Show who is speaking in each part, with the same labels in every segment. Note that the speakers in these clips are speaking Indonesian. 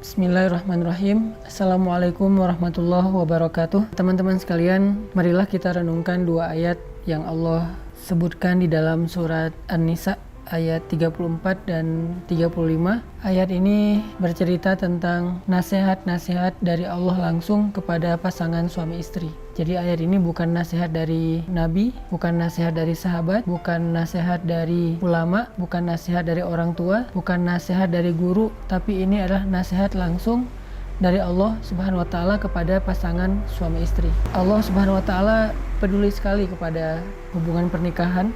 Speaker 1: Bismillahirrahmanirrahim. Assalamualaikum warahmatullahi wabarakatuh. Teman-teman sekalian, marilah kita renungkan dua ayat yang Allah sebutkan di dalam surat An-Nisa ayat 34 dan 35. Ayat ini bercerita tentang nasihat-nasihat dari Allah langsung kepada pasangan suami istri. Jadi ayat ini bukan nasihat dari Nabi, bukan nasihat dari sahabat, bukan nasihat dari ulama, bukan nasihat dari orang tua, bukan nasihat dari guru, tapi ini adalah nasihat langsung dari Allah Subhanahu wa taala kepada pasangan suami istri. Allah Subhanahu wa taala peduli sekali kepada hubungan pernikahan,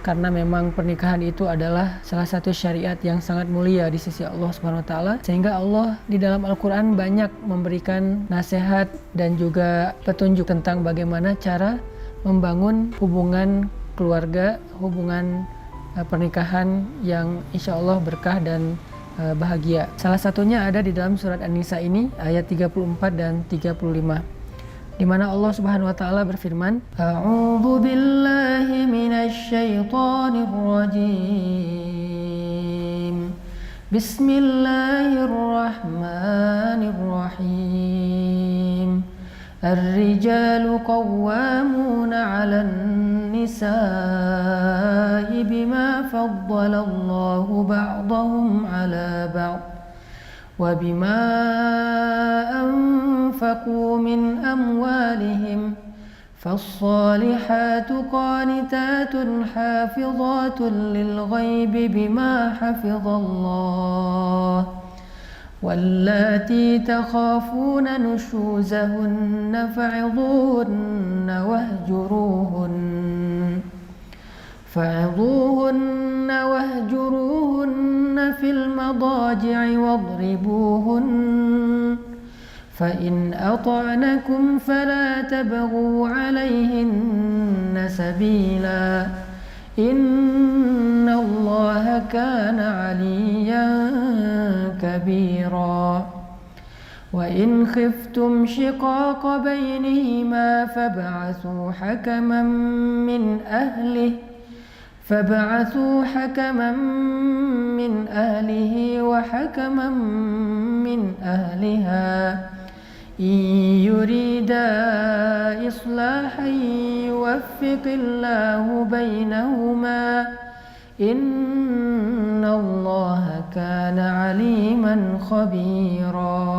Speaker 1: karena memang pernikahan itu adalah salah satu syariat yang sangat mulia di sisi Allah Subhanahu wa taala, sehingga Allah di dalam Al-Qur'an banyak memberikan nasihat dan juga petunjuk tentang bagaimana cara membangun hubungan keluarga, hubungan pernikahan yang insya Allah berkah dan bahagia. Salah satunya ada di dalam surat An-Nisa ini ayat 34 dan 35. Di mana Allah Subhanahu wa taala berfirman, A'udzu billahi minasy syaithanir rajim. Bismillahirrahmanirrahim. Ar-rijalu qawwamuna 'alan nisa'i bima faddalallahu ba'dahum 'ala ba'd وبما أنفقوا من أموالهم فالصالحات قانتات حافظات للغيب بما حفظ الله واللاتي تخافون نشوزهن فعظوهن واهجروهن في المضاجع واضربوهن فإن أطعنكم فلا تبغوا عليهن سبيلا إن الله كان عليا كبيرا وإن خفتم شقاق بينهما فابعثوا حكما من أهله وحكما من أهلها إن يريدا إصلاحا يوفق الله بينهما إن الله كان عليما خبيرا.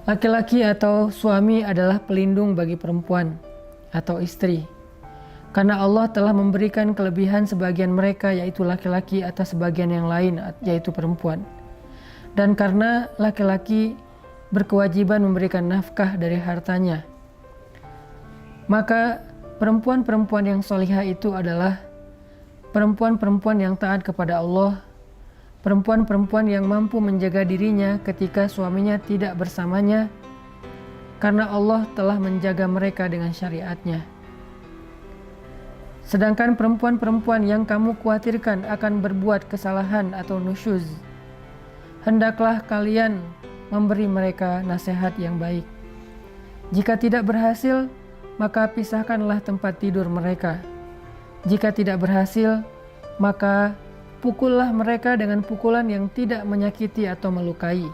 Speaker 1: Laki-laki atau suami adalah pelindung bagi perempuan atau istri, karena Allah telah memberikan kelebihan sebagian mereka, yaitu laki-laki, atas sebagian yang lain, yaitu perempuan. Dan karena laki-laki berkewajiban memberikan nafkah dari hartanya, maka perempuan-perempuan yang solihah itu adalah perempuan-perempuan yang taat kepada Allah, perempuan-perempuan yang mampu menjaga dirinya ketika suaminya tidak bersamanya, karena Allah telah menjaga mereka dengan syariatnya. Sedangkan perempuan-perempuan yang kamu khawatirkan akan berbuat kesalahan atau nusyuz, hendaklah kalian memberi mereka nasihat yang baik. Jika tidak berhasil, maka pisahkanlah tempat tidur mereka. Jika tidak berhasil, maka pukullah mereka dengan pukulan yang tidak menyakiti atau melukai.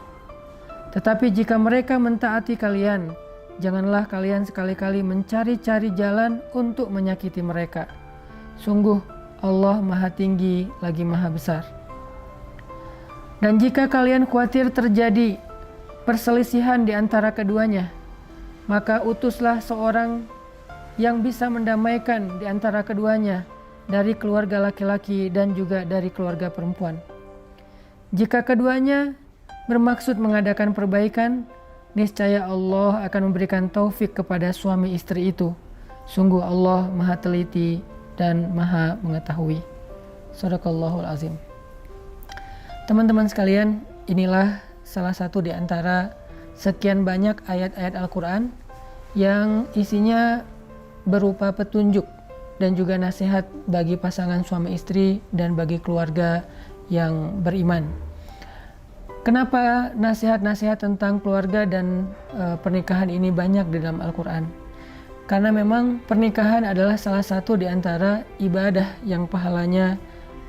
Speaker 1: Tetapi jika mereka mentaati kalian, janganlah kalian sekali-kali mencari-cari jalan untuk menyakiti mereka. Sungguh Allah Maha Tinggi lagi Maha Besar. Dan jika kalian khawatir terjadi perselisihan di antara keduanya, maka utuslah seorang yang bisa mendamaikan di antara keduanya dari keluarga laki-laki dan juga dari keluarga perempuan. Jika keduanya bermaksud mengadakan perbaikan, niscaya Allah akan memberikan taufik kepada suami istri itu. Sungguh Allah Maha Teliti dan Maha Mengetahui. Shadaqallahul Azim. Teman-teman sekalian, inilah salah satu di antara sekian banyak ayat-ayat Al-Quran yang isinya berupa petunjuk dan juga nasihat bagi pasangan suami istri dan bagi keluarga yang beriman. Kenapa nasihat-nasihat tentang keluarga dan pernikahan ini banyak di dalam Al-Quran? Karena memang pernikahan adalah salah satu di antara ibadah yang pahalanya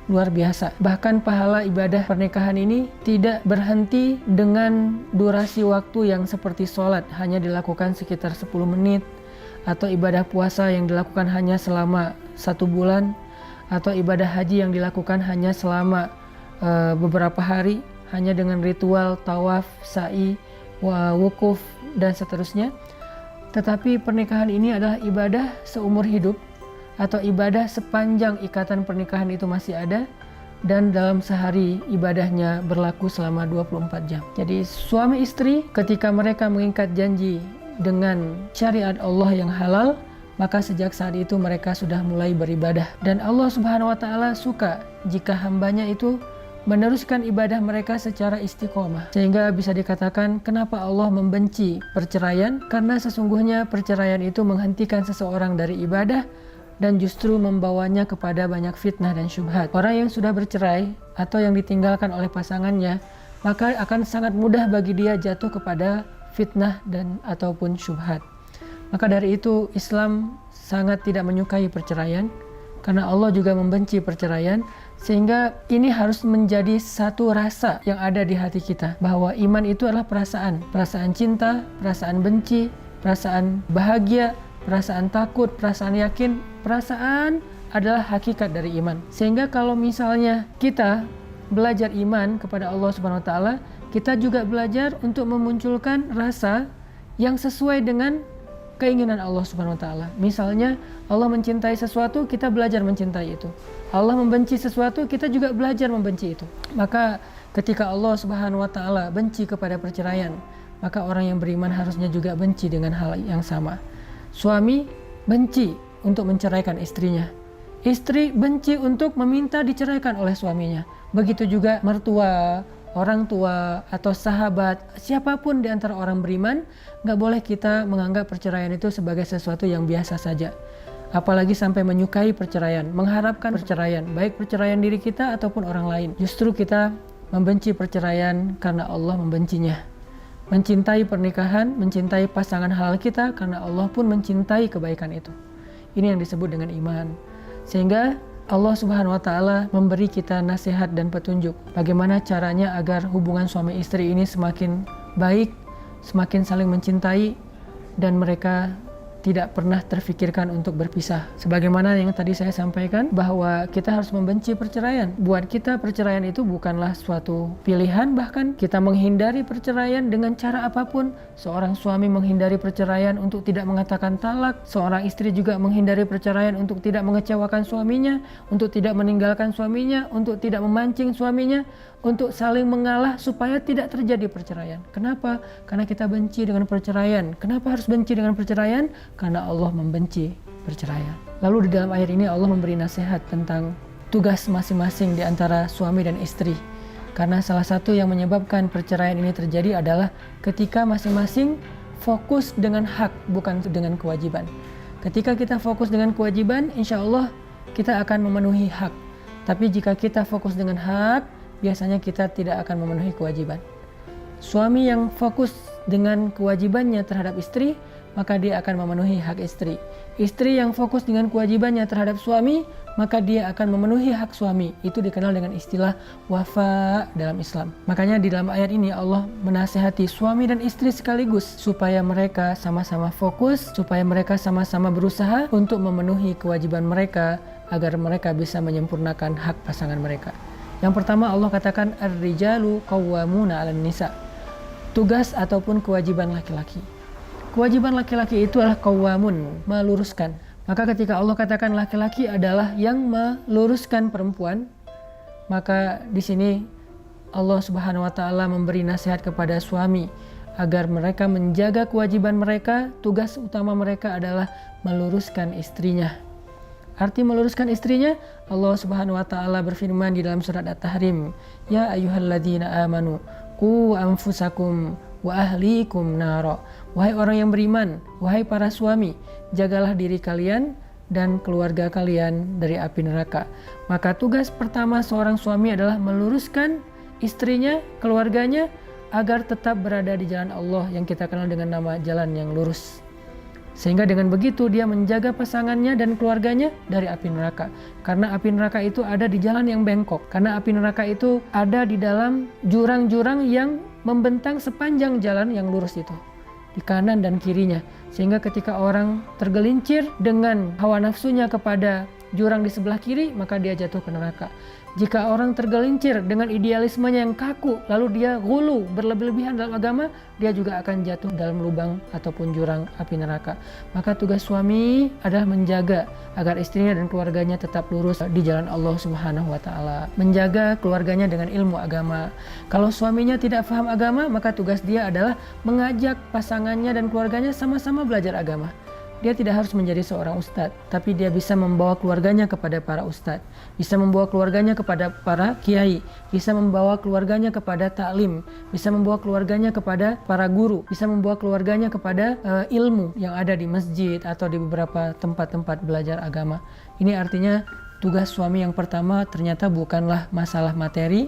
Speaker 1: luar biasa. Bahkan pahala ibadah pernikahan ini tidak berhenti dengan durasi waktu yang seperti sholat hanya dilakukan sekitar 10 menit, atau ibadah puasa yang dilakukan hanya selama 1 bulan, atau ibadah haji yang dilakukan hanya selama beberapa hari, hanya dengan ritual tawaf, sa'i, wukuf, dan seterusnya. Tetapi pernikahan ini adalah ibadah seumur hidup, atau ibadah sepanjang ikatan pernikahan itu masih ada, dan dalam sehari ibadahnya berlaku selama 24 jam. Jadi suami istri ketika mereka mengikat janji dengan syariat Allah yang halal, maka sejak saat itu mereka sudah mulai beribadah. Dan Allah Subhanahu wa Ta'ala suka jika hambanya itu meneruskan ibadah mereka secara istiqomah. Sehingga bisa dikatakan kenapa Allah membenci perceraian, karena sesungguhnya perceraian itu menghentikan seseorang dari ibadah dan justru membawanya kepada banyak fitnah dan syubhat. Orang yang sudah bercerai atau yang ditinggalkan oleh pasangannya, maka akan sangat mudah bagi dia jatuh kepada fitnah dan ataupun syubhat. Maka dari itu Islam sangat tidak menyukai perceraian, karena Allah juga membenci perceraian. Sehingga ini harus menjadi satu rasa yang ada di hati kita, bahwa iman itu adalah perasaan cinta, perasaan benci, perasaan bahagia, perasaan takut, perasaan yakin. Perasaan adalah hakikat dari iman. Sehingga kalau misalnya kita belajar iman kepada Allah Subhanahu wa Ta'ala, kita juga belajar untuk memunculkan rasa yang sesuai dengan keinginan Allah Subhanahu wa Ta'ala. Misalnya Allah mencintai sesuatu, kita belajar mencintai itu. Allah membenci sesuatu, kita juga belajar membenci itu. Maka ketika Allah Subhanahu wa Ta'ala benci kepada perceraian, maka orang yang beriman harusnya juga benci dengan hal yang sama. Suami benci untuk menceraikan istrinya. Istri benci untuk meminta diceraikan oleh suaminya. Begitu juga mertua, orang tua, atau sahabat, siapapun di antara orang beriman, gak boleh kita menganggap perceraian itu sebagai sesuatu yang biasa saja. Apalagi sampai menyukai perceraian, mengharapkan perceraian, baik perceraian diri kita ataupun orang lain. Justru kita membenci perceraian karena Allah membencinya. Mencintai pernikahan, mencintai pasangan halal kita karena Allah pun mencintai kebaikan itu. Ini yang disebut dengan iman. Sehingga Allah Subhanahu wa Ta'ala memberi kita nasihat dan petunjuk bagaimana caranya agar hubungan suami istri ini semakin baik, semakin saling mencintai, dan mereka tidak pernah terfikirkan untuk berpisah. Sebagaimana yang tadi saya sampaikan, bahwa kita harus membenci perceraian. Buat kita perceraian itu bukanlah suatu pilihan, bahkan kita menghindari perceraian dengan cara apapun. Seorang suami menghindari perceraian untuk tidak mengatakan talak, seorang istri juga menghindari perceraian untuk tidak mengecewakan suaminya, untuk tidak meninggalkan suaminya, untuk tidak memancing suaminya, untuk saling mengalah supaya tidak terjadi perceraian. Kenapa? Karena kita benci dengan perceraian. Kenapa harus benci dengan perceraian? Karena Allah membenci perceraian. Lalu di dalam ayat ini Allah memberi nasihat tentang tugas masing-masing di antara suami dan istri. Karena salah satu yang menyebabkan perceraian ini terjadi adalah ketika masing-masing fokus dengan hak, bukan dengan kewajiban. Ketika kita fokus dengan kewajiban, insya Allah kita akan memenuhi hak. Tapi jika kita fokus dengan hak, biasanya kita tidak akan memenuhi kewajiban. Suami yang fokus dengan kewajibannya terhadap istri, maka dia akan memenuhi hak istri. Istri yang fokus dengan kewajibannya terhadap suami, maka dia akan memenuhi hak suami. Itu dikenal dengan istilah wafa dalam Islam. Makanya di dalam ayat ini Allah menasihati suami dan istri sekaligus supaya mereka sama-sama fokus, supaya mereka sama-sama berusaha untuk memenuhi kewajiban mereka agar mereka bisa menyempurnakan hak pasangan mereka. Yang pertama Allah katakan ar-rijalu qawwamuna 'alan nisa. Tugas ataupun kewajiban laki-laki. Kewajiban laki-laki itu adalah qawwamun, meluruskan. Maka ketika Allah katakan laki-laki adalah yang meluruskan perempuan, maka di sini Allah Subhanahu wa Ta'ala memberi nasihat kepada suami agar mereka menjaga kewajiban mereka. Tugas utama mereka adalah meluruskan istrinya. Arti meluruskan istrinya, Allah Subhanahu wa Ta'ala berfirman di dalam surat At-Tahrim, ya ayyuhalladzina amanu qu anfusakum wa ahlikum nara. Wahai orang yang beriman, wahai para suami, jagalah diri kalian dan keluarga kalian dari api neraka. Maka tugas pertama seorang suami adalah meluruskan istrinya, keluarganya, agar tetap berada di jalan Allah yang kita kenal dengan nama jalan yang lurus. Sehingga dengan begitu dia menjaga pasangannya dan keluarganya dari api neraka. Karena api neraka itu ada di jalan yang bengkok. Karena api neraka itu ada di dalam jurang-jurang yang membentang sepanjang jalan yang lurus itu, di kanan dan kirinya. Sehingga ketika orang tergelincir dengan hawa nafsunya kepada jurang di sebelah kiri, maka dia jatuh ke neraka. Jika orang tergelincir dengan idealismenya yang kaku, lalu dia ghulu, berlebih-lebihan dalam agama, dia juga akan jatuh dalam lubang ataupun jurang api neraka. Maka tugas suami adalah menjaga agar istrinya dan keluarganya tetap lurus di jalan Allah Subhanahu wa taala. Menjaga keluarganya dengan ilmu agama. Kalau suaminya tidak paham agama, maka tugas dia adalah mengajak pasangannya dan keluarganya sama-sama belajar agama. Dia tidak harus menjadi seorang ustadz, tapi dia bisa membawa keluarganya kepada para ustadz, bisa membawa keluarganya kepada para kiai, bisa membawa keluarganya kepada taklim, bisa membawa keluarganya kepada para guru, bisa membawa keluarganya kepada ilmu yang ada di masjid atau di beberapa tempat-tempat belajar agama. Ini artinya tugas suami yang pertama ternyata bukanlah masalah materi,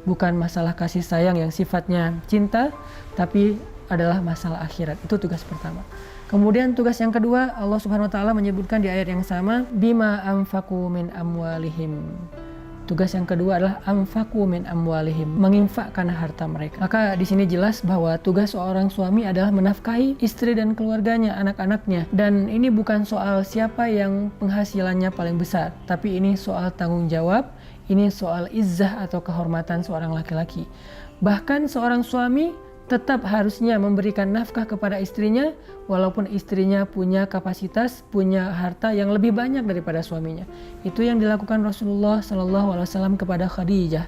Speaker 1: bukan masalah kasih sayang yang sifatnya cinta, tapi adalah masalah akhirat. Itu tugas pertama. Kemudian tugas yang kedua, Allah Subhanahu wa taala menyebutkan di ayat yang sama, bima anfaqu min amwalihim. Tugas yang kedua adalah anfaqu min amwalihim, menginfakkan harta mereka. Maka di sini jelas bahwa tugas seorang suami adalah menafkahi istri dan keluarganya, anak-anaknya. Dan ini bukan soal siapa yang penghasilannya paling besar, tapi ini soal tanggung jawab, ini soal izzah atau kehormatan seorang laki-laki. Bahkan seorang suami tetap harusnya memberikan nafkah kepada istrinya walaupun istrinya punya kapasitas, punya harta yang lebih banyak daripada suaminya. Itu yang dilakukan Rasulullah SAW kepada Khadijah.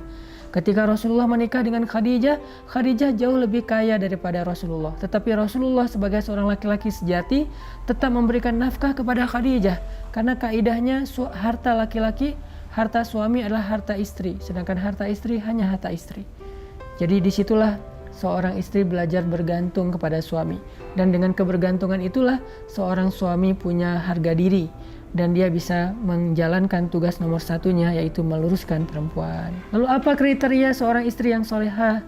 Speaker 1: Ketika Rasulullah menikah dengan Khadijah, Khadijah jauh lebih kaya daripada Rasulullah. Tetapi Rasulullah sebagai seorang laki-laki sejati tetap memberikan nafkah kepada Khadijah. Karena kaidahnya harta laki-laki, harta suami adalah harta istri. Sedangkan harta istri hanya harta istri. Jadi disitulah seorang istri belajar bergantung kepada suami. Dan dengan kebergantungan itulah seorang suami punya harga diri. Dan dia bisa menjalankan tugas nomor satunya, yaitu meluruskan perempuan. Lalu apa kriteria seorang istri yang solehah?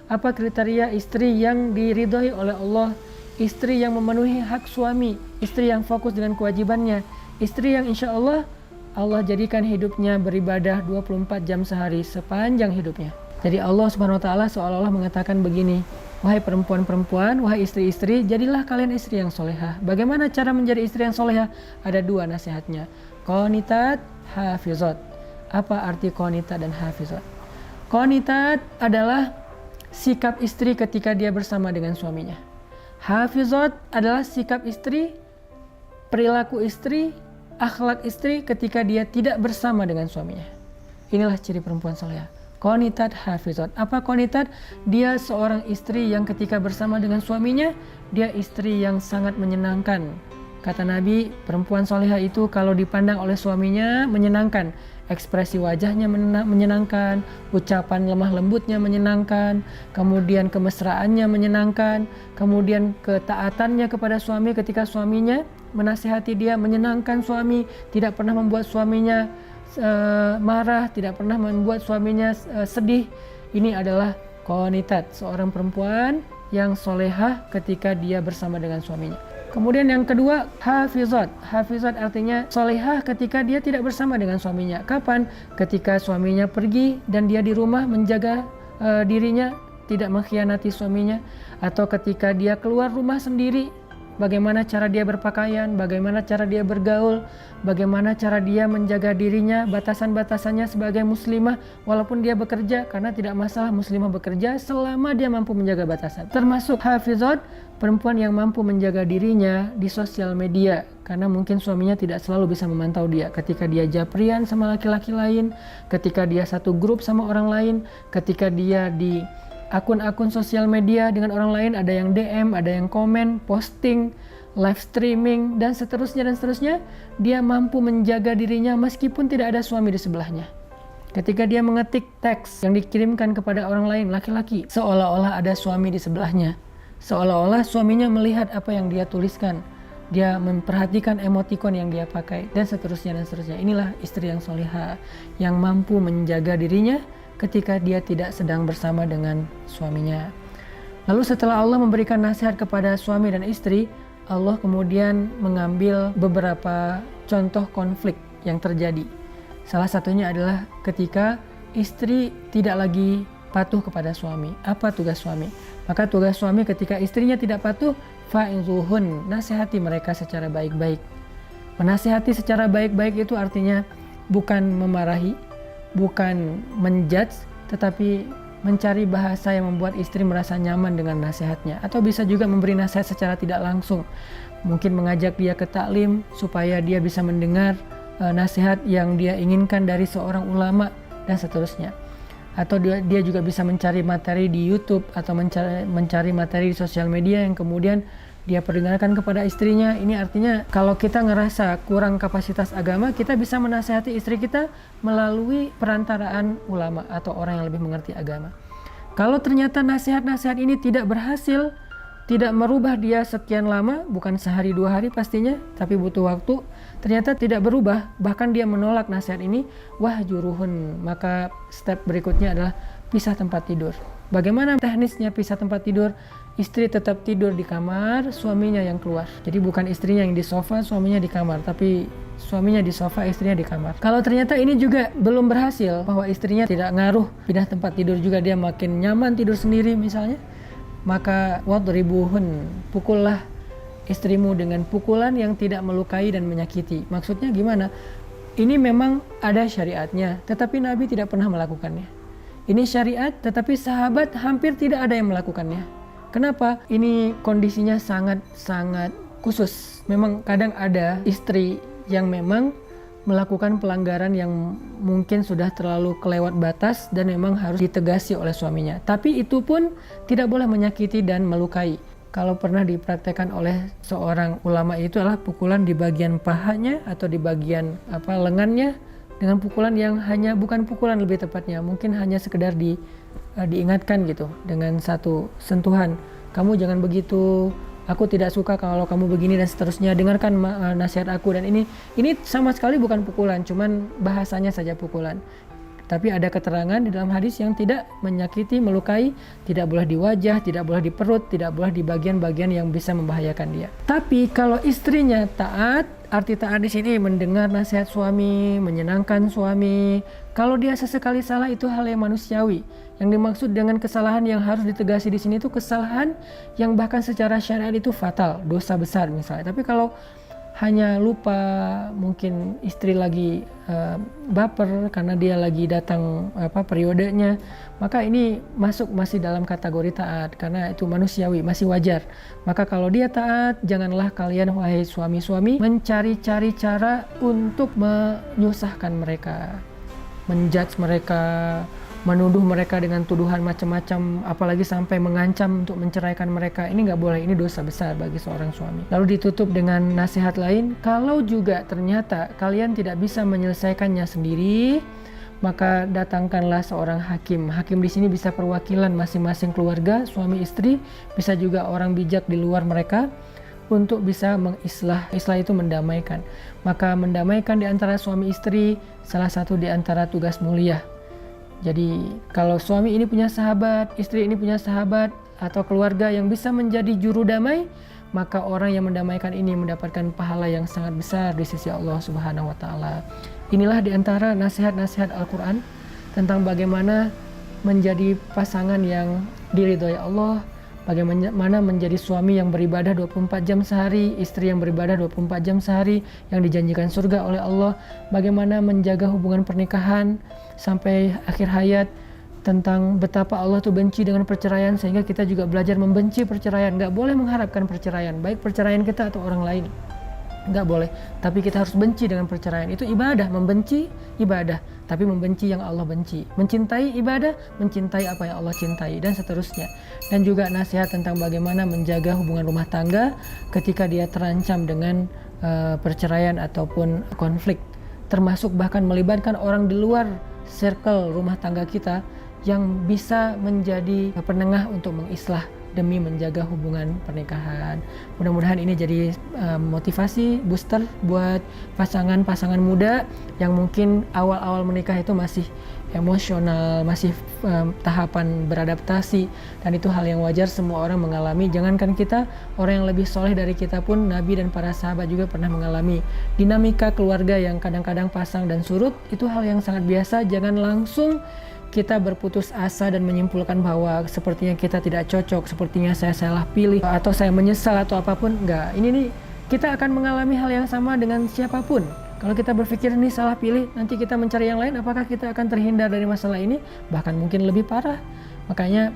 Speaker 1: Apa kriteria istri yang diridhoi oleh Allah? Istri yang memenuhi hak suami. Istri yang fokus dengan kewajibannya. Istri yang insya Allah jadikan hidupnya beribadah 24 jam sehari sepanjang hidupnya. Jadi Allah Subhanahu wa taala seolah-olah mengatakan begini, wahai perempuan-perempuan, wahai istri-istri, jadilah kalian istri yang solehah. Bagaimana cara menjadi istri yang solehah? Ada dua nasihatnya, qanitat, hafizat. Apa arti qanitat dan hafizat? Qanitat adalah sikap istri ketika dia bersama dengan suaminya. Hafizat adalah sikap istri, perilaku istri, akhlak istri ketika dia tidak bersama dengan suaminya. Inilah ciri perempuan solehah. Qanitat, hafizat. Apa qanitat? Dia seorang istri yang ketika bersama dengan suaminya, dia istri yang sangat menyenangkan. Kata Nabi, perempuan solehah itu kalau dipandang oleh suaminya menyenangkan. Ekspresi wajahnya menyenangkan, ucapan lemah lembutnya menyenangkan, kemudian kemesraannya menyenangkan, kemudian ketaatannya kepada suami ketika suaminya menasihati dia menyenangkan suami, tidak pernah membuat suaminya marah, tidak pernah membuat suaminya sedih. Ini adalah qanitat, seorang perempuan yang solehah ketika dia bersama dengan suaminya. Kemudian yang kedua, hafizat. Hafizat artinya solehah ketika dia tidak bersama dengan suaminya. Kapan? Ketika suaminya pergi dan dia di rumah menjaga dirinya, tidak mengkhianati suaminya. Atau ketika dia keluar rumah sendiri, bagaimana cara dia berpakaian, bagaimana cara dia bergaul, bagaimana cara dia menjaga dirinya, batasan-batasannya sebagai muslimah walaupun dia bekerja, karena tidak masalah muslimah bekerja selama dia mampu menjaga batasan. Termasuk hafizat, perempuan yang mampu menjaga dirinya di sosial media, karena mungkin suaminya tidak selalu bisa memantau dia. Ketika dia japrian sama laki-laki lain, ketika dia satu grup sama orang lain, ketika dia di akun-akun sosial media dengan orang lain, ada yang DM, ada yang komen, posting, live streaming, dan seterusnya, dia mampu menjaga dirinya meskipun tidak ada suami di sebelahnya. Ketika dia mengetik teks yang dikirimkan kepada orang lain, laki-laki, seolah-olah ada suami di sebelahnya. Seolah-olah suaminya melihat apa yang dia tuliskan. Dia memperhatikan emotikon yang dia pakai, dan seterusnya. Inilah istri yang solehah, yang mampu menjaga dirinya ketika dia tidak sedang bersama dengan suaminya. Lalu setelah Allah memberikan nasihat kepada suami dan istri, Allah kemudian mengambil beberapa contoh konflik yang terjadi. Salah satunya adalah ketika istri tidak lagi patuh kepada suami. Apa tugas suami? Maka tugas suami ketika istrinya tidak patuh, fa'izuhun, nasihati mereka secara baik-baik. Menasihati secara baik-baik itu artinya bukan memarahi, bukan menjudge, tetapi mencari bahasa yang membuat istri merasa nyaman dengan nasihatnya. Atau bisa juga memberi nasihat secara tidak langsung. Mungkin mengajak dia ke taklim supaya dia bisa mendengar nasihat yang dia inginkan dari seorang ulama dan seterusnya. Atau dia juga bisa mencari materi di YouTube atau mencari materi di sosial media yang kemudian dia perdengarkan kepada istrinya. Ini artinya kalau kita ngerasa kurang kapasitas agama, kita bisa menasihati istri kita melalui perantaraan ulama atau orang yang lebih mengerti agama. Kalau ternyata nasihat-nasihat ini tidak berhasil, tidak merubah dia sekian lama, bukan sehari 2 hari pastinya, tapi butuh waktu, ternyata tidak berubah, bahkan dia menolak nasihat ini, wahjuruhun, maka step berikutnya adalah pisah tempat tidur. Bagaimana teknisnya pisah tempat tidur? Istri tetap tidur di kamar, suaminya yang keluar. Jadi bukan istrinya yang di sofa, suaminya di kamar, tapi suaminya di sofa, istrinya di kamar. Kalau ternyata ini juga belum berhasil, bahwa istrinya tidak ngaruh pindah tempat tidur juga, dia makin nyaman tidur sendiri misalnya, maka wadribuhun, pukullah istrimu dengan pukulan yang tidak melukai dan menyakiti. Maksudnya gimana? Ini memang ada syariatnya, tetapi Nabi tidak pernah melakukannya. Ini syariat, tetapi sahabat hampir tidak ada yang melakukannya. Kenapa? Ini kondisinya sangat-sangat khusus. Memang kadang ada istri yang memang melakukan pelanggaran yang mungkin sudah terlalu kelewat batas dan memang harus ditegasi oleh suaminya. Tapi itu pun tidak boleh menyakiti dan melukai. Kalau pernah dipraktekkan oleh seorang ulama itu adalah pukulan di bagian pahanya atau di bagian lengannya, dengan pukulan yang hanya bukan pukulan, lebih tepatnya mungkin hanya sekedar diingatkan gitu dengan satu sentuhan. Kamu jangan begitu, aku tidak suka kalau kamu begini dan seterusnya, dengarkan nasihat aku. Dan ini sama sekali bukan pukulan, cuman bahasanya saja pukulan. Tapi ada keterangan di dalam hadis yang tidak menyakiti, melukai, tidak boleh di wajah, tidak boleh di perut, tidak boleh di bagian-bagian yang bisa membahayakan dia. Tapi kalau istrinya taat, arti taat di sini mendengar nasihat suami, menyenangkan suami. Kalau dia sesekali salah, itu hal yang manusiawi. Yang dimaksud dengan kesalahan yang harus ditegasi di sini itu kesalahan yang bahkan secara syariat itu fatal, dosa besar misalnya. Tapi kalau hanya lupa, mungkin istri lagi baper karena dia lagi datang periodenya, maka ini masih dalam kategori taat karena itu manusiawi, masih wajar. Maka kalau dia taat, janganlah kalian wahai suami-suami mencari-cari cara untuk menyusahkan mereka, menjudge mereka, menuduh mereka dengan tuduhan macam-macam, apalagi sampai mengancam untuk menceraikan mereka. Ini nggak boleh, ini dosa besar bagi seorang suami. Lalu ditutup dengan nasihat lain, kalau juga ternyata kalian tidak bisa menyelesaikannya sendiri, maka datangkanlah seorang hakim. Hakim di sini bisa perwakilan masing-masing keluarga, suami istri, bisa juga orang bijak di luar mereka, untuk bisa mengislah. Islah itu mendamaikan. Maka mendamaikan di antara suami istri salah satu di antara tugas mulia. Jadi kalau suami ini punya sahabat, istri ini punya sahabat atau keluarga yang bisa menjadi juru damai, maka orang yang mendamaikan ini mendapatkan pahala yang sangat besar di sisi Allah Subhanahu wa taala. Inilah di antara nasihat-nasihat Al-Qur'an tentang bagaimana menjadi pasangan yang diridhoi Allah, bagaimana menjadi suami yang beribadah 24 jam sehari, istri yang beribadah 24 jam sehari, yang dijanjikan surga oleh Allah, bagaimana menjaga hubungan pernikahan sampai akhir hayat, tentang betapa Allah tuh benci dengan perceraian, sehingga kita juga belajar membenci perceraian. Nggak boleh mengharapkan perceraian, baik perceraian kita atau orang lain, nggak boleh. Tapi kita harus benci dengan perceraian. Itu ibadah, membenci ibadah, tapi membenci yang Allah benci. Mencintai ibadah, mencintai apa yang Allah cintai, dan seterusnya. Dan juga nasihat tentang bagaimana menjaga hubungan rumah tangga ketika dia terancam dengan perceraian ataupun konflik, termasuk bahkan melibatkan orang di luar circle rumah tangga kita yang bisa menjadi penengah untuk mengislah demi menjaga hubungan pernikahan. Mudah-mudahan ini jadi motivasi booster buat pasangan-pasangan muda yang mungkin awal-awal menikah itu masih emosional, masih tahapan beradaptasi, dan itu hal yang wajar semua orang mengalami. Jangankan kita, orang yang lebih soleh dari kita pun, Nabi dan para sahabat juga pernah mengalami dinamika keluarga yang kadang-kadang pasang dan surut. Itu hal yang sangat biasa. Jangan langsung kita berputus asa dan menyimpulkan bahwa sepertinya kita tidak cocok, sepertinya saya salah pilih, atau saya menyesal atau apapun. Enggak, ini nih kita akan mengalami hal yang sama dengan siapapun. Kalau kita berpikir ini salah pilih, nanti kita mencari yang lain, apakah kita akan terhindar dari masalah ini? Bahkan mungkin lebih parah. Makanya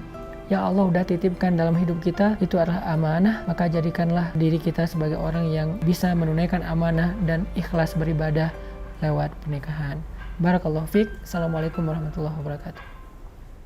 Speaker 1: ya Allah udah titipkan dalam hidup kita, itu adalah amanah, maka jadikanlah diri kita sebagai orang yang bisa menunaikan amanah dan ikhlas beribadah lewat pernikahan. Barakallahu fiik. Assalamualaikum warahmatullahi wabarakatuh.